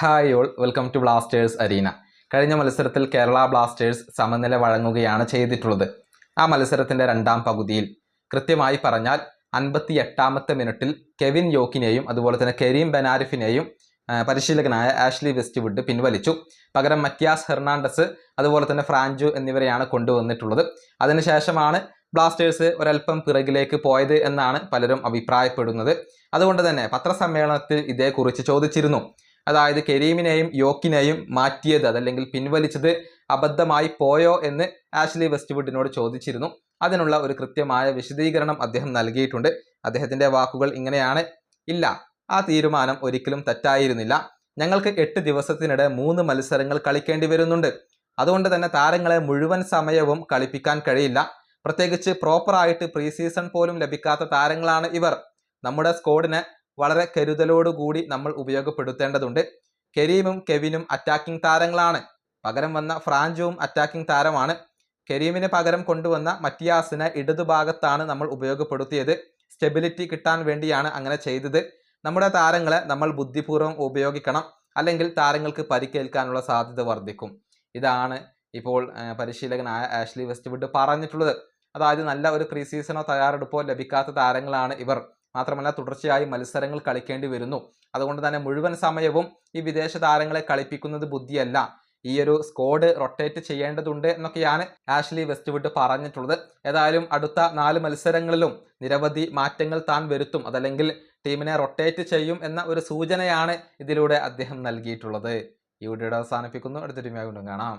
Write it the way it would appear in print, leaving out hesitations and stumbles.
Hi all, welcome to Blasters arena. കഴിഞ്ഞ മത്സരത്തിൽ Kerala Blasters സമനില വഴങ്ങുകയാണ് ചെയ്തിട്ടുള്ളത്. ആ മത്സരത്തിൻ്റെ രണ്ടാം പകുതിയിൽ കൃത്യമായി പറഞ്ഞാൽ 58ാമത്തെ മിനിറ്റിൽ കെവിൻ യോക്കിനെയും അതുപോലെ തന്നെ കരീം ബെനാരിഫിനെയും പരിശീലകനായ ആഷ്ലി വെസ്റ്റ്വുഡ് പിൻവലിച്ചു. പകരം മത്യാസ് ഹെർണാണ്ടസ് അതുപോലെ തന്നെ ഫ്രാഞ്ചു എന്നിവരെയാണ് കൊണ്ടുവന്നിട്ടുള്ളത്. അതിനുശേഷമാണ് ബ്ലാസ്റ്റേഴ്സ് ഒരൽപ്പം പിറകിലേക്ക് പോയത് എന്നാണ് പലരും അഭിപ്രായപ്പെടുന്നത്. അതുകൊണ്ട് തന്നെ പത്രസമ്മേളനത്തിൽ ഇതേക്കുറിച്ച് ചോദിച്ചിരുന്നു. അതായത് കരീമിനെയും യോക്കിനെയും മാറ്റിയത് അതല്ലെങ്കിൽ പിൻവലിച്ചത് അബദ്ധമായി പോയോ എന്ന് ആഷ്ലി വെസ്റ്റ്വുഡിനോട് ചോദിച്ചിരുന്നു. അതിനുള്ള ഒരു കൃത്യമായ വിശദീകരണം അദ്ദേഹം നൽകിയിട്ടുണ്ട്. അദ്ദേഹത്തിൻ്റെ വാക്കുകൾ ഇങ്ങനെയാണ്: ഇല്ല, ആ തീരുമാനം ഒരിക്കലും തെറ്റായിരുന്നില്ല. ഞങ്ങൾക്ക് 8 ദിവസത്തിനിടെ 3 മത്സരങ്ങൾ കളിക്കേണ്ടി വരുന്നുണ്ട്. അതുകൊണ്ട് തന്നെ താരങ്ങളെ മുഴുവൻ സമയവും കളിപ്പിക്കാൻ കഴിയില്ല. പ്രത്യേകിച്ച് പ്രോപ്പറായിട്ട് പ്രീ സീസൺ പോലും ലഭിക്കാത്ത താരങ്ങളാണ് ഇവർ. നമ്മുടെ സ്ക്വാഡിനെ വളരെ കരുതലോടുകൂടി നമ്മൾ ഉപയോഗപ്പെടുത്തേണ്ടതുണ്ട്. കരീമും കെവിനും അറ്റാക്കിംഗ് താരങ്ങളാണ്. പകരം വന്ന ഫ്രാഞ്ചുവും അറ്റാക്കിംഗ് താരമാണ്. കരീമിന് പകരം കൊണ്ടുവന്ന മറ്റിയാസിനെ ഇടതുഭാഗത്താണ് നമ്മൾ ഉപയോഗപ്പെടുത്തിയത്. സ്റ്റെബിലിറ്റി കിട്ടാൻ വേണ്ടിയാണ് അങ്ങനെ ചെയ്തത്. നമ്മുടെ താരങ്ങളെ നമ്മൾ ബുദ്ധിപൂർവ്വം ഉപയോഗിക്കണം, അല്ലെങ്കിൽ താരങ്ങൾക്ക് പരിക്കേൽക്കാനുള്ള സാധ്യത വർദ്ധിക്കും. ഇതാണ് ഇപ്പോൾ പരിശീലകനായ ആഷ്ലി വെസ്റ്റ്വുഡ് പറഞ്ഞിട്ടുള്ളത്. അതായത് നല്ല ഒരു പ്രീ സീസണോ തയ്യാറെടുപ്പോ ലഭിക്കാത്ത താരങ്ങളാണ് ഇവർ. മാത്രമല്ല തുടർച്ചയായി മത്സരങ്ങൾ കളിക്കേണ്ടി വരുന്നു. അതുകൊണ്ട് തന്നെ മുഴുവൻ സമയവും ഈ വിദേശ താരങ്ങളെ കളിപ്പിക്കുന്നത് ബുദ്ധിയല്ല. ഈ ഒരു സ്ക്വാഡ് റൊട്ടേറ്റ് ചെയ്യേണ്ടതുണ്ട് എന്നൊക്കെയാണ് ആഷ്ലി വെസ്റ്റ്വുഡ് പറഞ്ഞിട്ടുള്ളത്. ഏതായാലും അടുത്ത 4 മത്സരങ്ങളിലും നിരവധി മാറ്റങ്ങൾ താൻ വരുത്തും, അതല്ലെങ്കിൽ ടീമിനെ റൊട്ടേറ്റ് ചെയ്യും എന്ന ഒരു സൂചനയാണ് ഇതിലൂടെ അദ്ദേഹം നൽകിയിട്ടുള്ളത്. ഈ വീഡിയോയുടെ അവസാനിപ്പിക്കുന്നു. അടുത്ത ടീമായി കൊണ്ടും കാണാം.